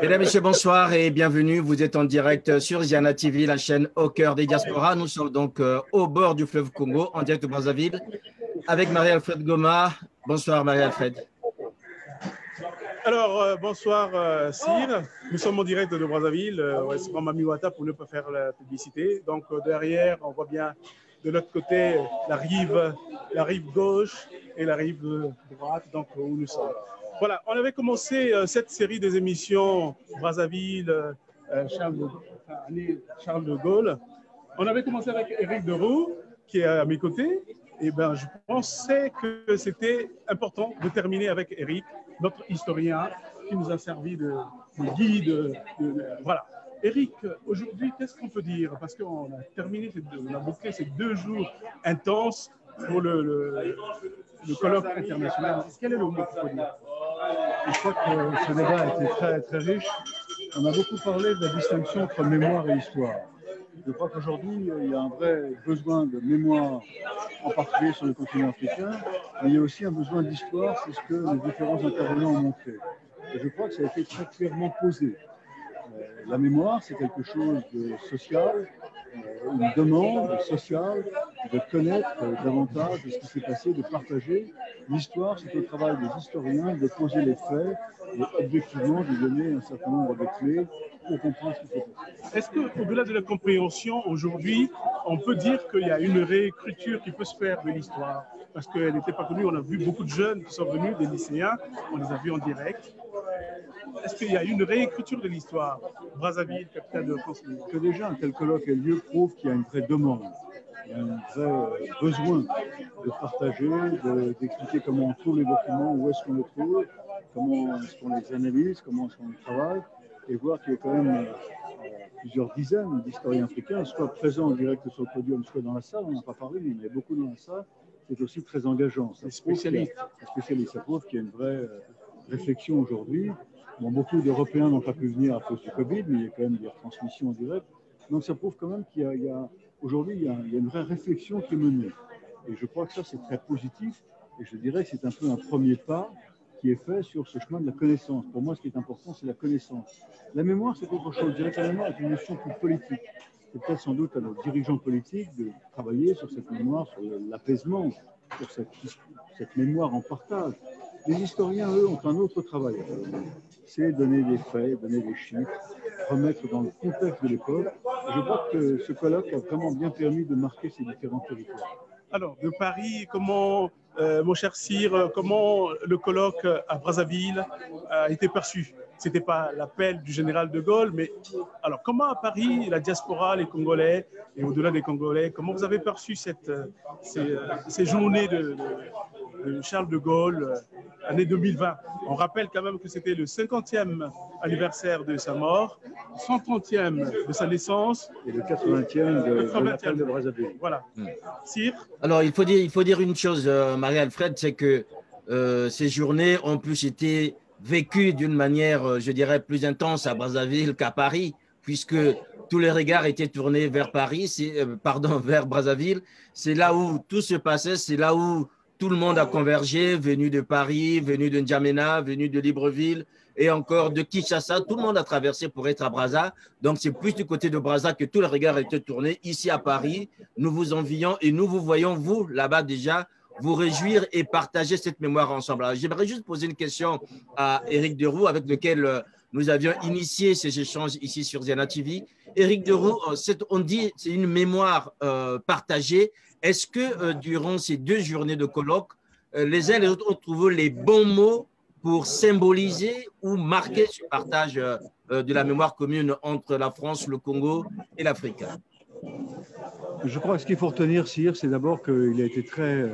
Mesdames, Messieurs, bonsoir et bienvenue. Vous êtes en direct sur Ziana TV, la chaîne au cœur des diasporas. Nous sommes donc au bord du fleuve Congo, en direct de Brazzaville, avec Marie-Alfred Goma. Bonsoir Marie-Alfred. Alors, bonsoir Cyr. Nous sommes en direct de Brazzaville, restaurant Mami Wata pour ne pas faire la publicité. Donc derrière, on voit bien de l'autre côté la rive gauche et la rive droite, donc où nous sommes. Voilà, on avait commencé cette série des émissions Brazzaville, Charles de Gaulle. On avait commencé avec Éric Deroux, qui est à mes côtés. Et ben, je pensais que c'était important de terminer avec Éric, notre historien, qui nous a servi de guide. Voilà. Éric, aujourd'hui, qu'est-ce qu'on peut dire? Parce qu'on a terminé, on a bouclé ces 2 jours intenses pour le colloque international. Quel est le mot qu'il faut dire? Je crois que ce débat a été très, très riche. On a beaucoup parlé de la distinction entre mémoire et histoire. Je crois qu'aujourd'hui, il y a un vrai besoin de mémoire, en particulier sur le continent africain, mais il y a aussi un besoin d'histoire, c'est ce que les différents intervenants ont montré. Et je crois que ça a été très clairement posé. La mémoire, c'est quelque chose de social, une demande sociale de connaître davantage de ce qui s'est passé, de partager. L'histoire, c'est au travail des historiens de poser les faits et objectivement de donner un certain nombre de clés pour comprendre ce qui s'est passé. Est-ce qu'au-delà de la compréhension, aujourd'hui, on peut dire qu'il y a une réécriture qui peut se faire de l'histoire? Parce qu'elle n'était pas connue, on a vu beaucoup de jeunes qui sont venus, des lycéens, on les a vus en direct. Est-ce qu'il y a une réécriture de l'histoire? Brazzaville, capitale de France. Que déjà un tel colloque ait lieu prouve qu'il y a une vraie demande, il y a un vrai besoin de partager, d'expliquer comment on trouve les documents, où est-ce qu'on les trouve, comment est-ce qu'on les analyse, comment est-ce qu'on les travaille, et voir qu'il y a quand même plusieurs dizaines d'historiens africains, soit présents en direct sur le podium, soit dans la salle. On n'a pas parlé, mais il y a beaucoup dans la salle. C'est aussi très engageant. Les spécialistes. Ça prouve qu'il y a une vraie réflexion aujourd'hui. Bon, beaucoup d'Européens n'ont pas pu venir à cause du Covid, mais il y a quand même des retransmissions en direct. Donc ça prouve quand même qu'il y a aujourd'hui, il y a une vraie réflexion qui est menée. Et je crois que ça, c'est très positif. Et je dirais que c'est un peu un premier pas qui est fait sur ce chemin de la connaissance. Pour moi, ce qui est important, c'est la connaissance. La mémoire, c'est autre chose. Je dirais que la mémoire est une notion plus politique. C'est peut-être sans doute à nos dirigeants politiques de travailler sur cette mémoire, sur l'apaisement, sur cette mémoire en partage. Les historiens, eux, ont un autre travail. C'est donner des faits, donner des chiffres, remettre dans le contexte de l'époque. Je crois que ce colloque a vraiment bien permis de marquer ces différents territoires. Alors, de Paris, comment, mon cher Cyr, comment le colloque à Brazzaville a été perçu? Ce n'était pas l'appel du général de Gaulle, mais alors comment à Paris, la diaspora, les Congolais, et au-delà des Congolais, comment vous avez perçu ces journées de Charles de Gaulle, année 2020? On rappelle quand même que c'était le 50e anniversaire de sa mort, 130e de sa naissance. Et le 80e de l'appel de Brazzaville. Voilà. Cyr? Alors, il faut dire une chose, Marie-Alfred, c'est que ces journées ont plus été vécues d'une manière, je dirais, plus intense à Brazzaville qu'à Paris, puisque tous les regards étaient tournés vers vers Brazzaville. C'est là où tout se passait, c'est là où tout le monde a convergé, venu de Paris, venu de N'Djamena, venu de Libreville et encore de Kinshasa. Tout le monde a traversé pour être à Brazza. Donc, c'est plus du côté de Brazza que tous les regards étaient tournés. Ici à Paris, nous vous envions et nous vous voyons, vous, là-bas déjà, vous réjouir et partager cette mémoire ensemble. Alors, j'aimerais juste poser une question à Éric Deroux, avec lequel nous avions initié ces échanges ici sur Ziana TV. Éric Deroux, on dit c'est une mémoire partagée. Est-ce que durant ces 2 journées de colloque, les uns et les autres ont trouvé les bons mots pour symboliser ou marquer ce partage de la mémoire commune entre la France, le Congo et l'Afrique? Je crois que ce qu'il faut retenir, Cyr, c'est d'abord qu'il a été très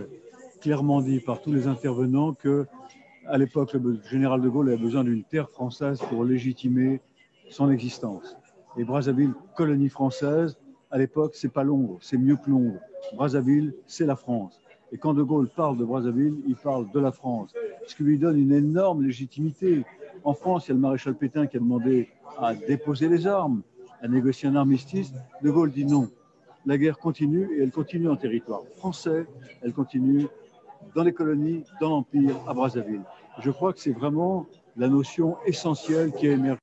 clairement dit par tous les intervenants qu'à l'époque, le général de Gaulle avait besoin d'une terre française pour légitimer son existence. Et Brazzaville, colonie française, à l'époque, c'est pas Londres, c'est mieux que Londres. Brazzaville, c'est la France. Et quand de Gaulle parle de Brazzaville, il parle de la France, ce qui lui donne une énorme légitimité. En France, il y a le maréchal Pétain qui a demandé à déposer les armes, à négocier un armistice. De Gaulle dit non. La guerre continue et elle continue en territoire français, elle continue dans les colonies, dans l'Empire, à Brazzaville. Je crois que c'est vraiment la notion essentielle qui a émergé.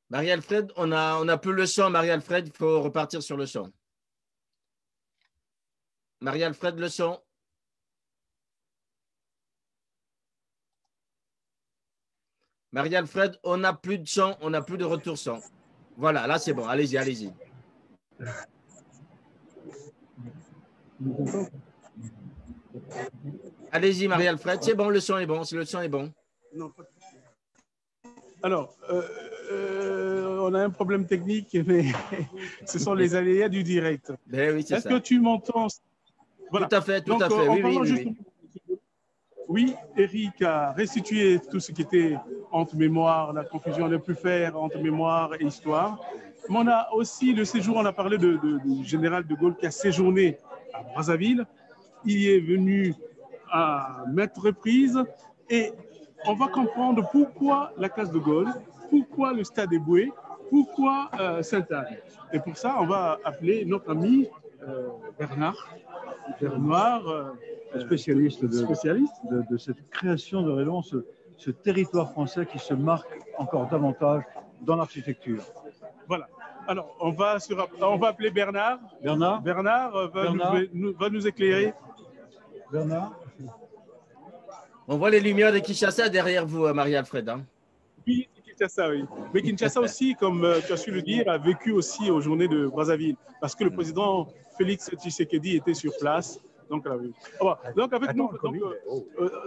Marie-Alfred, on a plus le son, Marie-Alfred, il faut repartir sur le son. Marie-Alfred, le son. Marie-Alfred, on n'a plus de son, on n'a plus de retour son. Voilà, là c'est bon, allez-y, allez-y. Allez-y, Marie-Alfred, c'est bon, le son est bon, le son est bon. Non, alors, on a un problème technique, mais ce sont les aléas du direct. Ben oui, c'est Est-ce que tu m'entends? Voilà. Tout à fait, tout à fait. Oui, Eric a restitué tout ce qui était entre mémoire, la confusion ne plus faire entre mémoire et histoire. Mais on a aussi le séjour, on a parlé du général de Gaulle qui a séjourné à Brazzaville. Il y est venu à maintes reprises et on va comprendre pourquoi la case de Gaulle, pourquoi le stade Eboué, pourquoi Sainte-Anne. Et pour ça, on va appeler notre ami Bernard spécialiste de cette création de réellement ce territoire français qui se marque encore davantage dans l'architecture. Voilà. Alors, on va appeler Bernard. Bernard va nous éclairer. Bernard. On voit les lumières de Kinshasa derrière vous, Marie-Alfred. Hein? Oui, Kinshasa, oui. Mais Kinshasa aussi, comme tu as su le dire, a vécu aussi aux journées de Brazzaville. Parce que le président Félix Tshisekedi était sur place. Donc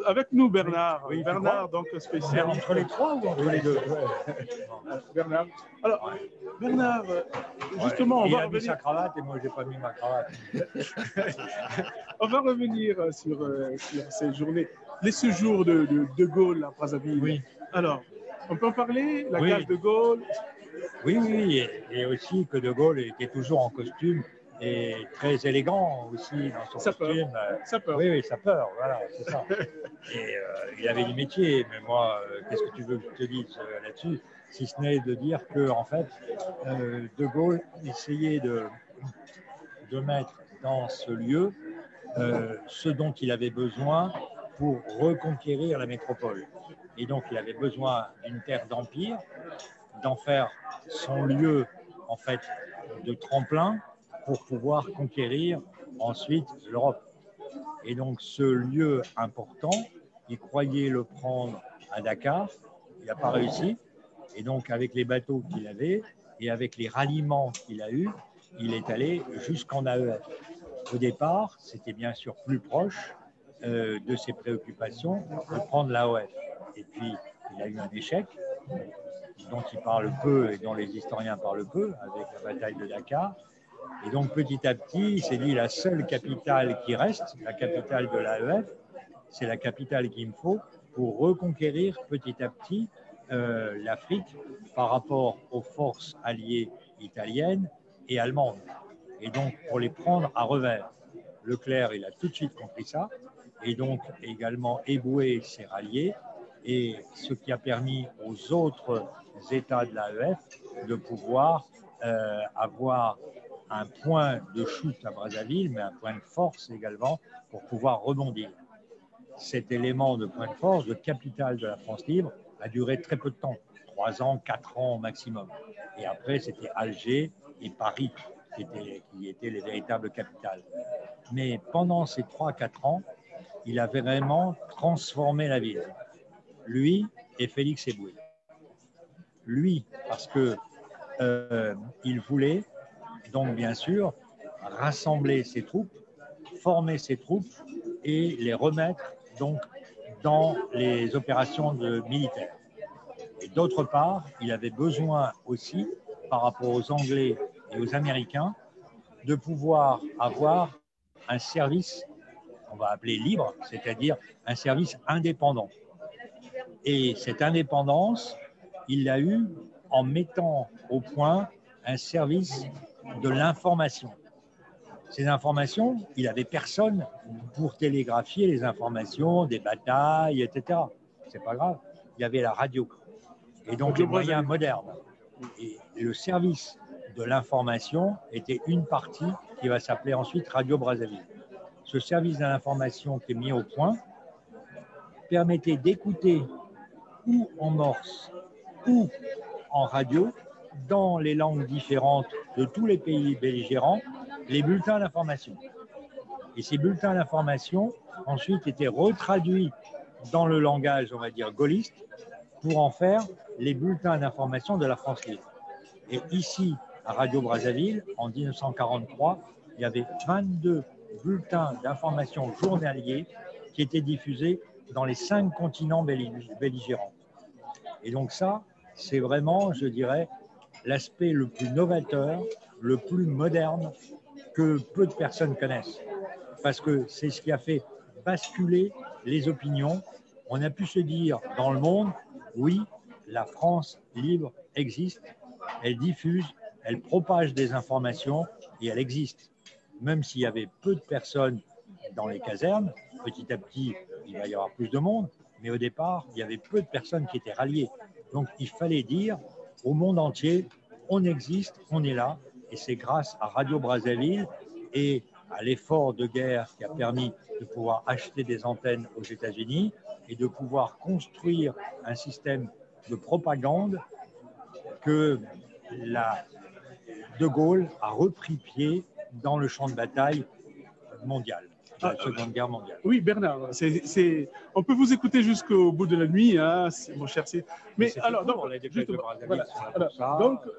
avec nous, Bernard. Oui, Bernard, donc spécialiste. Entre les trois ou entre les deux? Bernard. Alors, Bernard, justement, il a mis sa cravate et moi, je n'ai pas mis ma cravate. On va revenir sur ces journées. Les séjours de Gaulle à Brazzaville. Oui. Alors, on peut en parler? La cage de Gaulle? Oui. Et aussi que de Gaulle était toujours en costume. Et très élégant aussi dans son costume. Sapeur. Oui, sapeur, voilà, c'est ça. Et il avait du métier, mais moi, qu'est-ce que tu veux que je te dise là-dessus, si ce n'est de dire que, en fait, De Gaulle essayait de mettre dans ce lieu ce dont il avait besoin pour reconquérir la métropole. Et donc, il avait besoin d'une terre d'empire, d'en faire son lieu, en fait, de tremplin, pour pouvoir conquérir ensuite l'Europe. Et donc ce lieu important, il croyait le prendre à Dakar, il n'a pas réussi, et donc avec les bateaux qu'il avait et avec les ralliements qu'il a eus, il est allé jusqu'en AEF. Au départ, c'était bien sûr plus proche de ses préoccupations de prendre l'AOF. Et puis, il a eu un échec dont il parle peu et dont les historiens parlent peu, avec la bataille de Dakar. Et donc, petit à petit, il s'est dit, la seule capitale qui reste, la capitale de l'AEF, c'est la capitale qu'il me faut pour reconquérir petit à petit l'Afrique par rapport aux forces alliées italiennes et allemandes. Et donc, pour les prendre à revers. Leclerc, il a tout de suite compris ça. Et donc, également, Eboué s'est rallié. Et ce qui a permis aux autres États de l'AEF de pouvoir avoir un point de chute à Brazzaville, mais un point de force également pour pouvoir rebondir. Cet élément de point de force, de capitale de la France libre, a duré très peu de temps, 3 ans, 4 ans au maximum. Et après, c'était Alger et Paris qui étaient les véritables capitales. Mais pendant ces 3-4 ans, il a vraiment transformé la ville. Lui et Félix Eboué. Lui, parce que il voulait donc bien sûr rassembler ses troupes, former ses troupes et les remettre donc dans les opérations militaires. Et d'autre part, il avait besoin aussi, par rapport aux Anglais et aux Américains, de pouvoir avoir un service, on va appeler libre, c'est-à-dire un service indépendant. Et cette indépendance, il l'a eue en mettant au point un service de l'information. Ces informations, il n'avait personne pour télégraphier les informations des batailles, etc. C'est pas grave, il y avait la radio. Et donc les moyens modernes. Et le service de l'information était une partie qui va s'appeler ensuite Radio Brazzaville. ce service de l'information qui est mis au point permettait d'écouter ou en morse ou en radio, dans les langues différentes de tous les pays belligérants, les bulletins d'information. Et ces bulletins d'information, ensuite, étaient retraduits dans le langage, on va dire, gaulliste, pour en faire les bulletins d'information de la France libre. Et ici, à Radio Brazzaville, en 1943, il y avait 22 bulletins d'information journaliers qui étaient diffusés dans les 5 continents belligérants. Et donc ça, c'est vraiment, je dirais, l'aspect le plus novateur, le plus moderne que peu de personnes connaissent. Parce que c'est ce qui a fait basculer les opinions. On a pu se dire dans le monde, oui, la France libre existe, elle diffuse, elle propage des informations et elle existe. Même s'il y avait peu de personnes dans les casernes, petit à petit, il va y avoir plus de monde, mais au départ, il y avait peu de personnes qui étaient ralliées. Donc, il fallait dire au monde entier, on existe, on est là, et c'est grâce à Radio Brazzaville et à l'effort de guerre qui a permis de pouvoir acheter des antennes aux États-Unis et de pouvoir construire un système de propagande que De Gaulle a repris pied dans le champ de bataille mondial, de la Seconde Guerre mondiale. Oui, Bernard, on peut vous écouter jusqu'au bout de la nuit, hein, mon cher Cyril. Mais alors,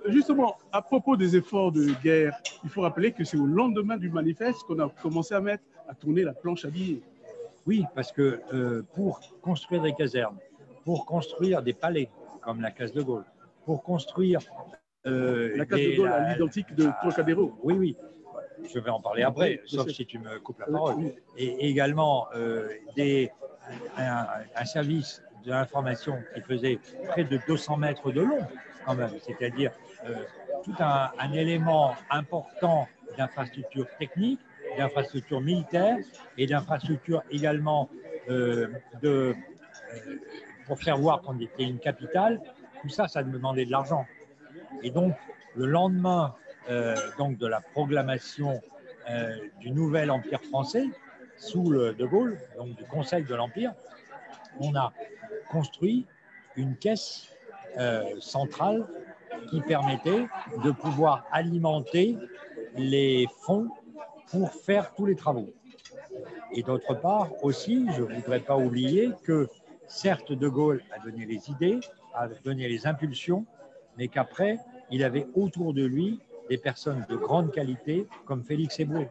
justement, à propos des efforts de guerre, il faut rappeler que c'est au lendemain du manifeste qu'on a commencé à tourner la planche à billets. Oui, parce que pour construire des casernes, pour construire des palais comme la Case de Gaulle, pour construire la Case de Gaulle à l'identique de Trocadéro. Oui, oui. Je vais en parler après, sauf si tu me coupes la parole. Oui. Et également un service de l'information qui faisait près de 200 mètres de long, quand même, c'est-à-dire tout un élément important d'infrastructure technique, d'infrastructure militaire et d'infrastructure également pour faire voir qu'on était une capitale. Tout ça, ça demandait de l'argent. Et donc, le lendemain donc de la proclamation du nouvel empire français sous le De Gaulle, donc du Conseil de l'Empire, on a construit une caisse centrale qui permettait de pouvoir alimenter les fonds pour faire tous les travaux. Et d'autre part aussi, je ne voudrais pas oublier que certes De Gaulle a donné les idées, a donné les impulsions, mais qu'après, il avait autour de lui des personnes de grande qualité comme Félix Éboué.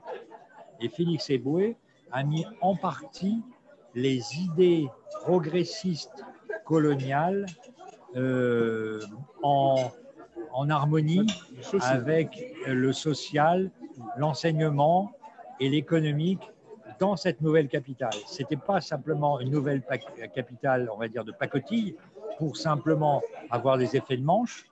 Et Félix Éboué a mis en partie les idées progressistes coloniales en harmonie avec le social, l'enseignement et l'économique dans cette nouvelle capitale. Ce n'était pas simplement une nouvelle capitale, on va dire, de pacotille, pour simplement avoir des effets de manche,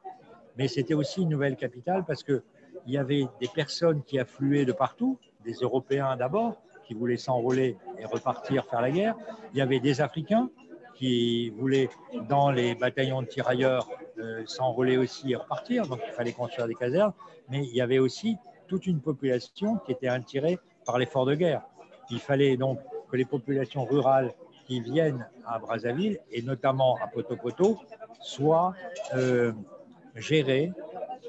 mais c'était aussi une nouvelle capitale parce qu'il y avait des personnes qui affluaient de partout, des Européens d'abord, qui voulaient s'enrôler et repartir faire la guerre. Il y avait des Africains qui voulaient, dans les bataillons de tirailleurs, s'enrôler aussi et repartir, donc il fallait construire des casernes, mais il y avait aussi toute une population qui était attirée par l'effort de guerre. Il fallait donc que les populations rurales qui viennent à Brazzaville, et notamment à Poto-Poto, soient gérées,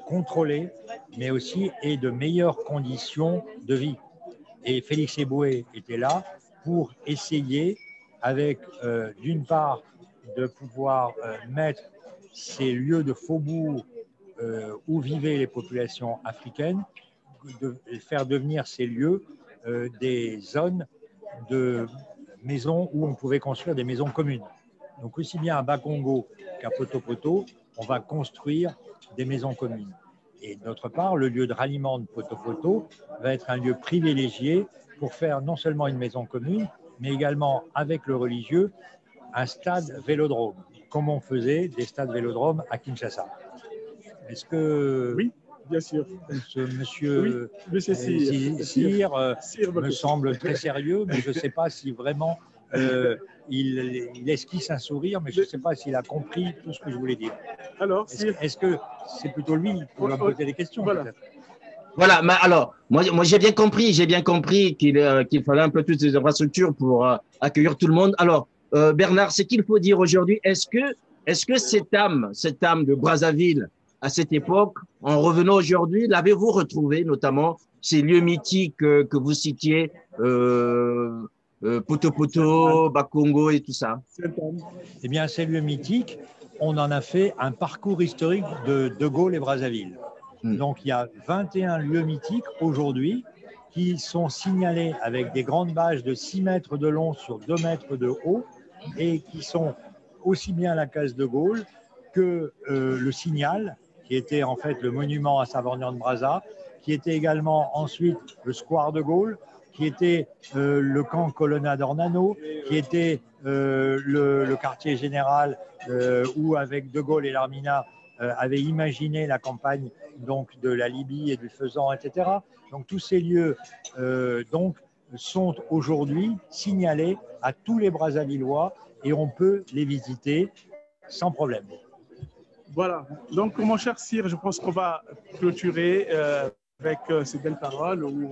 contrôlées, mais aussi aient de meilleures conditions de vie. Et Félix Éboué était là pour essayer, avec d'une part, de pouvoir mettre ces lieux de faubourg où vivaient les populations africaines, de faire devenir ces lieux des zones de maisons où on pouvait construire des maisons communes. Donc aussi bien à Bakongo qu'à Poto-Poto, on va construire des maisons communes. Et d'autre part, le lieu de ralliement de Poto-Poto va être un lieu privilégié pour faire non seulement une maison commune, mais également avec le religieux, un stade vélodrome, comme on faisait des stades vélodromes à Kinshasa. Est-ce que... Oui, bien sûr. Ce monsieur, Cyr me semble très sérieux, mais je ne sais pas si vraiment il esquisse un sourire, mais je ne sais pas s'il a compris tout ce que je voulais dire. Alors, est-ce que c'est plutôt lui qui va me poser des questions, voilà. peut-être? Voilà, mais alors, moi j'ai bien compris qu'il fallait un peu toutes ces infrastructures pour accueillir tout le monde. Alors, Bernard, ce qu'il faut dire aujourd'hui, est-ce que cette âme de Brazzaville à cette époque, en revenant aujourd'hui, l'avez-vous retrouvé, notamment ces lieux mythiques que vous citiez, Poto Poto, Bakongo et tout ça? Eh bien, ces lieux mythiques, on en a fait un parcours historique de Gaulle et Brazzaville. Donc, il y a 21 lieux mythiques aujourd'hui qui sont signalés avec des grandes bâches de 6 mètres de long sur 2 mètres de haut et qui sont aussi bien la case de Gaulle que le Signal, qui était en fait le monument à Savorgnan-de-Brazza, qui était également ensuite le Square de Gaulle, qui était le camp Colonna d'Ornano, qui était le quartier général où, avec De Gaulle et l'Armina, avaient imaginé la campagne donc, de la Libye et du Faisan, etc. Donc tous ces lieux donc, sont aujourd'hui signalés à tous les Brazzavillois et on peut les visiter sans problème. Voilà. Donc, mon cher Sire, je pense qu'on va clôturer avec ces belles paroles où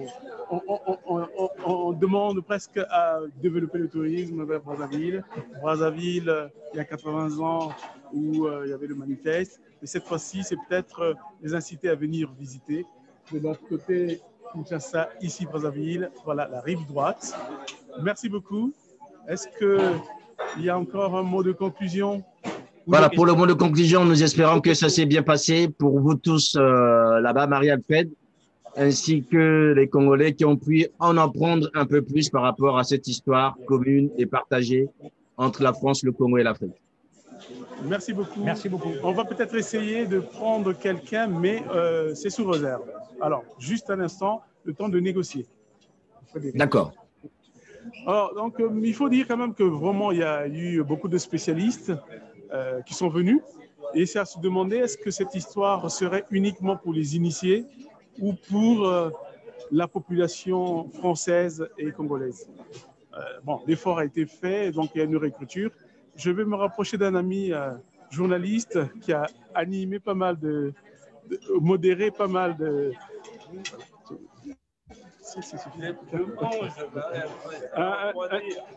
on demande presque à développer le tourisme vers Brazzaville. Brazzaville, il y a 80 ans où il y avait le manifeste. Et cette fois-ci, c'est peut-être les inciter à venir visiter. De l'autre côté, Kinshasa, ici Brazzaville, voilà la rive droite. Merci beaucoup. Est-ce qu'il y a encore un mot de conclusion? Voilà, pour le mot de conclusion, nous espérons que ça s'est bien passé pour vous tous là-bas, Marie-Alfred, ainsi que les Congolais qui ont pu en apprendre un peu plus par rapport à cette histoire commune et partagée entre la France, le Congo et l'Afrique. Merci beaucoup. Merci beaucoup. On va peut-être essayer de prendre quelqu'un, mais c'est sous réserve. Alors, juste un instant, le temps de négocier. D'accord. Alors, donc, il faut dire quand même que vraiment, il y a eu beaucoup de spécialistes qui sont venus. Et c'est à se demander, est-ce que cette histoire serait uniquement pour les initiés ou pour la population française et congolaise? Bon, l'effort a été fait, donc il y a une réécriture. Je vais me rapprocher d'un ami journaliste qui a animé pas mal modéré pas mal de...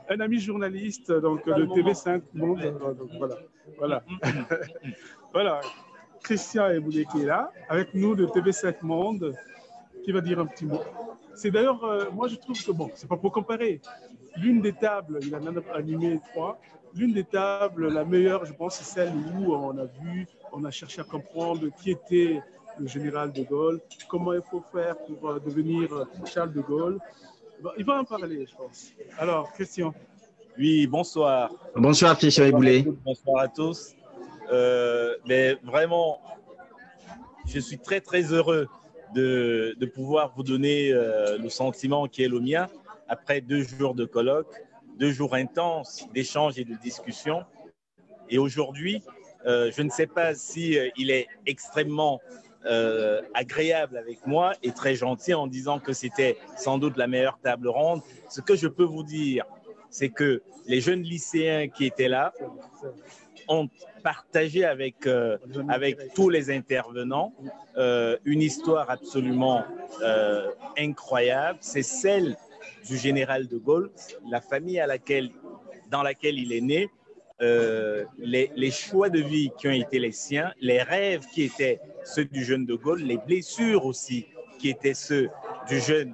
Un ami journaliste donc, de TV5 Monde. Donc, voilà. Voilà. Christian Eboulé qui est là, avec nous de TV5 Monde, qui va dire un petit mot. C'est d'ailleurs, moi je trouve que, bon, c'est pas pour comparer. L'une des tables, il en a animé 3. L'une des tables, la meilleure, je pense, c'est celle où on a cherché à comprendre qui était le général de Gaulle, comment il faut faire pour devenir Charles de Gaulle. Bon, il va en parler, je pense. Alors, Christian. Oui, bonsoir. Bonsoir, Christian Eboulé. Bonsoir à tous. Mais vraiment, je suis très, très heureux de pouvoir vous donner le sentiment qui est le mien après 2 jours de colloque, 2 jours intenses d'échanges et de discussions. Et aujourd'hui, je ne sais pas si il est extrêmement agréable avec moi et très gentil en disant que c'était sans doute la meilleure table ronde. Ce que je peux vous dire, c'est que les jeunes lycéens qui étaient là ont partagé avec tous les intervenants une histoire absolument incroyable. C'est celle du général de Gaulle, la famille dans laquelle il est né, les choix de vie qui ont été les siens, les rêves qui étaient ceux du jeune de Gaulle, les blessures aussi qui étaient ceux du jeune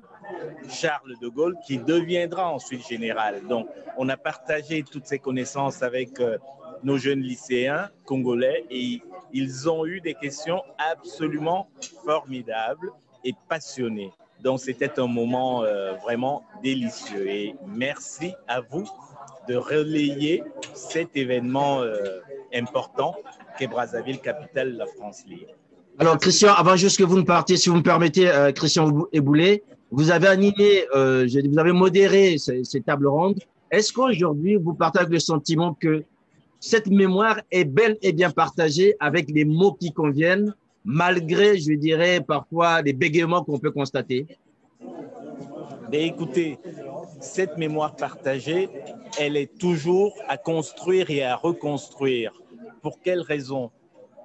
Charles de Gaulle, qui deviendra ensuite général. Donc, on a partagé toutes ces connaissances avec nos jeunes lycéens congolais et ils ont eu des questions absolument formidables et passionnées. Donc, c'était un moment vraiment délicieux et merci à vous de relayer cet événement important qu'est Brazzaville, capitale de la France libre. Alors, Christian, avant juste que vous ne partiez, si vous me permettez, Christian Eboulé, vous avez animé, vous avez modéré ces tables rondes. Est-ce qu'aujourd'hui, vous partagez le sentiment que cette mémoire est bel et bien partagée avec les mots qui conviennent, malgré, je dirais, parfois les bégaiements qu'on peut constater? Mais écoutez, cette mémoire partagée, elle est toujours à construire et à reconstruire. Pour quelle raison?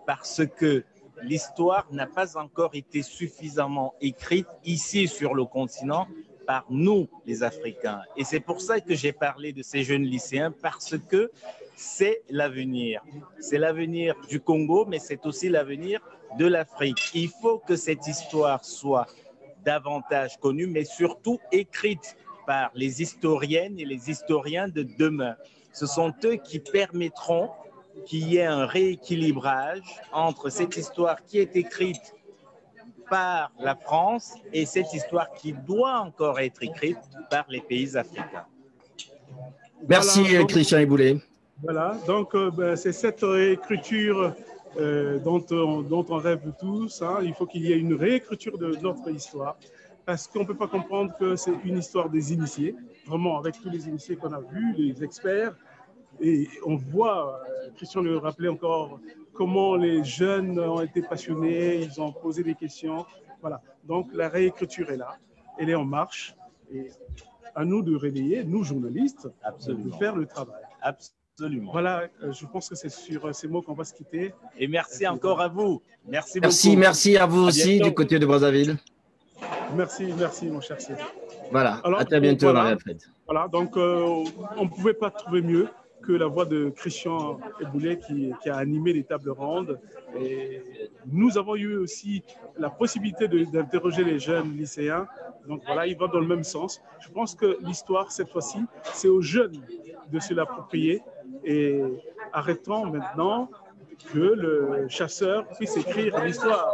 Parce que l'histoire n'a pas encore été suffisamment écrite ici sur le continent par nous, les Africains. Et c'est pour ça que j'ai parlé de ces jeunes lycéens, parce que c'est l'avenir. C'est l'avenir du Congo, mais c'est aussi l'avenir de l'Afrique. Il faut que cette histoire soit davantage connue, mais surtout écrite par les historiennes et les historiens de demain. Ce sont eux qui permettront qu'il y ait un rééquilibrage entre cette histoire qui est écrite par la France et cette histoire qui doit encore être écrite par les pays africains. Merci, Voilà, donc, Christian Eboulé. Voilà, donc c'est cette réécriture dont on rêve tous. Hein. Il faut qu'il y ait une réécriture de notre histoire, parce qu'on ne peut pas comprendre que c'est une histoire des initiés, vraiment avec tous les initiés qu'on a vus, les experts. Et on voit, Christian le rappelait encore, comment les jeunes ont été passionnés, ils ont posé des questions. Voilà, donc la réécriture est là, elle est en marche. Et à nous de réveiller, nous journalistes, de faire le travail. Absolument. Voilà, je pense que c'est sur ces mots qu'on va se quitter. Et merci encore à vous. Merci beaucoup. Merci à vous aussi du côté de Brazzaville. Merci mon cher Cédric. Voilà, alors, à très bientôt, voilà, Marie-Alfred. Voilà, donc on ne pouvait pas trouver mieux que la voix de Christian Eboulé qui a animé les tables rondes. Et nous avons eu aussi la possibilité d'interroger les jeunes lycéens. Donc voilà, ils vont dans le même sens. Je pense que l'histoire, cette fois-ci, c'est aux jeunes de se l'approprier. Et arrêtons maintenant que le chasseur puisse écrire l'histoire.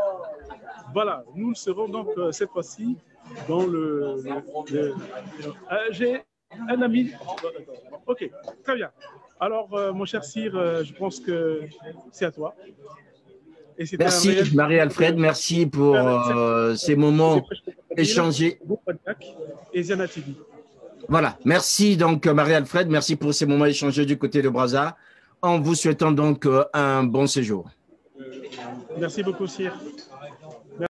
Voilà, nous serons donc cette fois-ci dans j'ai un ami. Ok, très bien. Alors, mon cher Cyr, je pense que c'est à toi. Merci Marie-Alfred, merci pour ces moments échangés. Et Ziana TV. Voilà, merci donc Marie-Alfred, merci pour ces moments échangés du côté de Brazza, en vous souhaitant donc un bon séjour. Merci beaucoup Cyr.